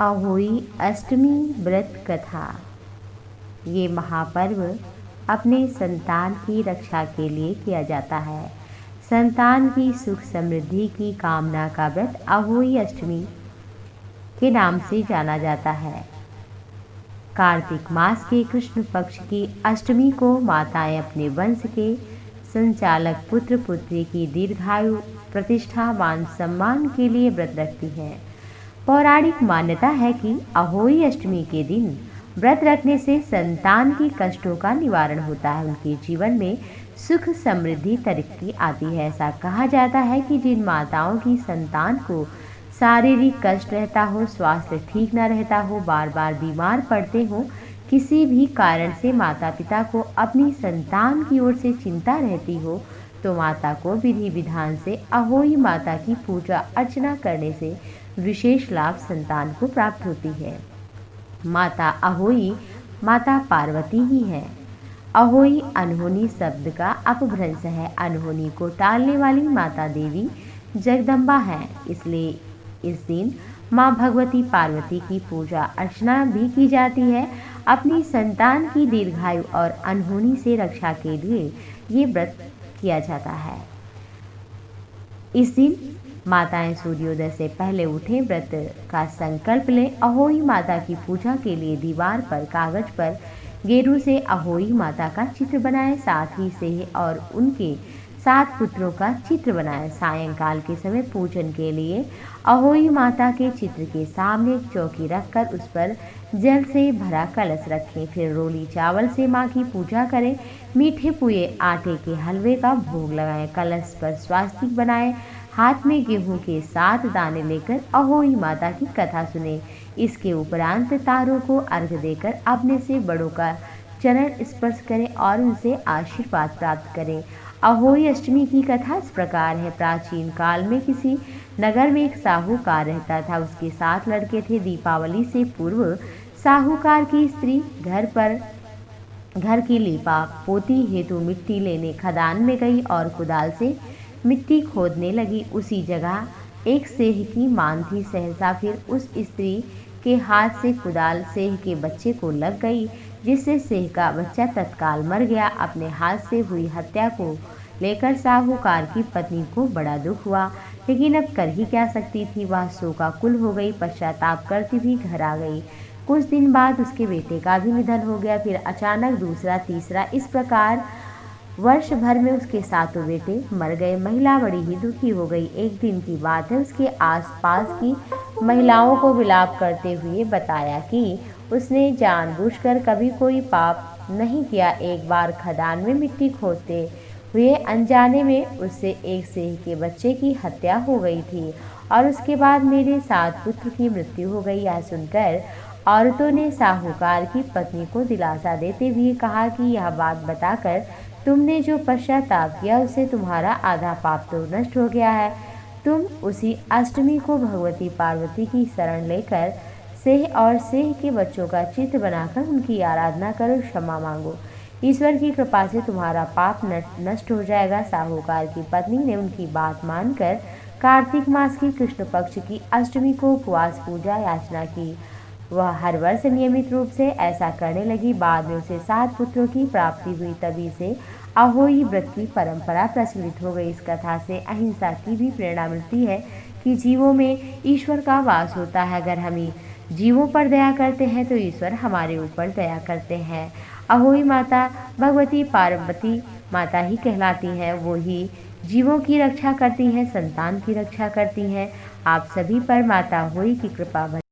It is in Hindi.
अहोई अष्टमी व्रत कथा। ये महापर्व अपने संतान की रक्षा के लिए किया जाता है। संतान की सुख समृद्धि की कामना का व्रत अहोई अष्टमी के नाम से जाना जाता है। कार्तिक मास के कृष्ण पक्ष की अष्टमी को माताएं अपने वंश के संचालक पुत्र पुत्री की दीर्घायु प्रतिष्ठा मान सम्मान के लिए व्रत रखती हैं। पौराणिक मान्यता है कि अहोई अष्टमी के दिन व्रत रखने से संतान की कष्टों का निवारण होता है, उनके जीवन में सुख समृद्धि तरक्की आती है। ऐसा कहा जाता है कि जिन माताओं की संतान को शारीरिक कष्ट रहता हो, स्वास्थ्य ठीक न रहता हो, बार बार बीमार पड़ते हो, किसी भी कारण से माता पिता को अपनी संतान की ओर से चिंता रहती हो, तो माता को विधि विधान से अहोई माता की पूजा अर्चना करने से विशेष लाभ संतान को प्राप्त होती है। माता अहोई माता पार्वती ही है। अहोई अनहोनी शब्द का अपभ्रंश है। अनहोनी को टालने वाली माता देवी जगदम्बा है, इसलिए इस दिन माँ भगवती पार्वती की पूजा अर्चना भी की जाती है। अपनी संतान की दीर्घायु और अनहोनी से रक्षा के लिए ये व्रत किया जाता है। इस दिन माताएं सूर्योदय से पहले उठें, व्रत का संकल्प लें। अहोई माता की पूजा के लिए दीवार पर कागज पर गेरू से अहोई माता का चित्र बनाएं, साथ ही से और उनके 7 पुत्रों का चित्र बनाएं। सायंकाल के समय पूजन के लिए अहोई माता के चित्र के सामने एक चौकी रखकर उस पर जल से भरा कलश रखें। फिर रोली चावल से माँ की पूजा करें। मीठे पुए आटे के हलवे का भोग लगाएं। कलश पर स्वास्तिक बनाएं। हाथ में गेहूं के 7 दाने लेकर अहोई माता की कथा सुने। इसके उपरांत तारों को अर्घ्य देकर अपने से बड़ों का चरण स्पर्श करें और उनसे आशीर्वाद प्राप्त करें। अहोई अष्टमी की कथा इस प्रकार है। प्राचीन काल में किसी नगर में एक साहूकार रहता था। उसके 7 लड़के थे। दीपावली से पूर्व साहूकार की स्त्री घर की लीपा पोती हेतु मिट्टी लेने खदान में गई और कुदाल से मिट्टी खोदने लगी। उसी जगह एक सेह की मान थी। सहसा फिर उस स्त्री के हाथ से कुदाल सेह के बच्चे को लग गई, जिससे सेह का बच्चा तत्काल मर गया। अपने हाथ से हुई हत्या को लेकर साहूकार की पत्नी को बड़ा दुख हुआ, लेकिन अब कर ही क्या सकती थी। वह शोकाकुल हो गई, पश्चाताप करती हुई घर आ गई। कुछ दिन बाद उसके बेटे का भी निधन हो गया। फिर अचानक दूसरा, तीसरा, इस प्रकार वर्ष भर में उसके 7 बेटे मर गए। महिला बड़ी ही दुखी हो गई। एक दिन की बात है, उसके आसपास की महिलाओं को विलाप करते हुए बताया कि उसने जानबूझकर कभी कोई पाप नहीं किया। एक बार खदान में मिट्टी खोदते हुए अनजाने में उससे एक सेह के बच्चे की हत्या हो गई थी और उसके बाद मेरे 7 पुत्र की मृत्यु हो गई। यह सुनकर औरतों ने साहूकार की पत्नी को दिलासा देते हुए कहा कि यह बात बताकर तुमने जो पश्चाताप किया उससे तुम्हारा आधा पाप तो नष्ट हो गया है। तुम उसी अष्टमी को भगवती पार्वती की शरण लेकर सेह और सेह के बच्चों का चित्र बनाकर उनकी आराधना करो, क्षमा मांगो। ईश्वर की कृपा से तुम्हारा पाप नष्ट हो जाएगा। साहूकार की पत्नी ने उनकी बात मानकर कार्तिक मास की कृष्ण पक्ष की अष्टमी को उपवास पूजा याचना की। वह हर वर्ष नियमित रूप से ऐसा करने लगी। बाद में उसे 7 पुत्रों की प्राप्ति हुई। तभी से अहोई व्रत की परंपरा प्रचलित हो गई। इस कथा से अहिंसा की भी प्रेरणा मिलती है कि जीवों में ईश्वर का वास होता है। अगर हम जीवों पर दया करते हैं तो ईश्वर हमारे ऊपर दया करते हैं। अहोई माता भगवती पार्वती माता ही कहलाती हैं। वो ही जीवों की रक्षा करती हैं, संतान की रक्षा करती हैं। आप सभी पर माता अहोई की कृपा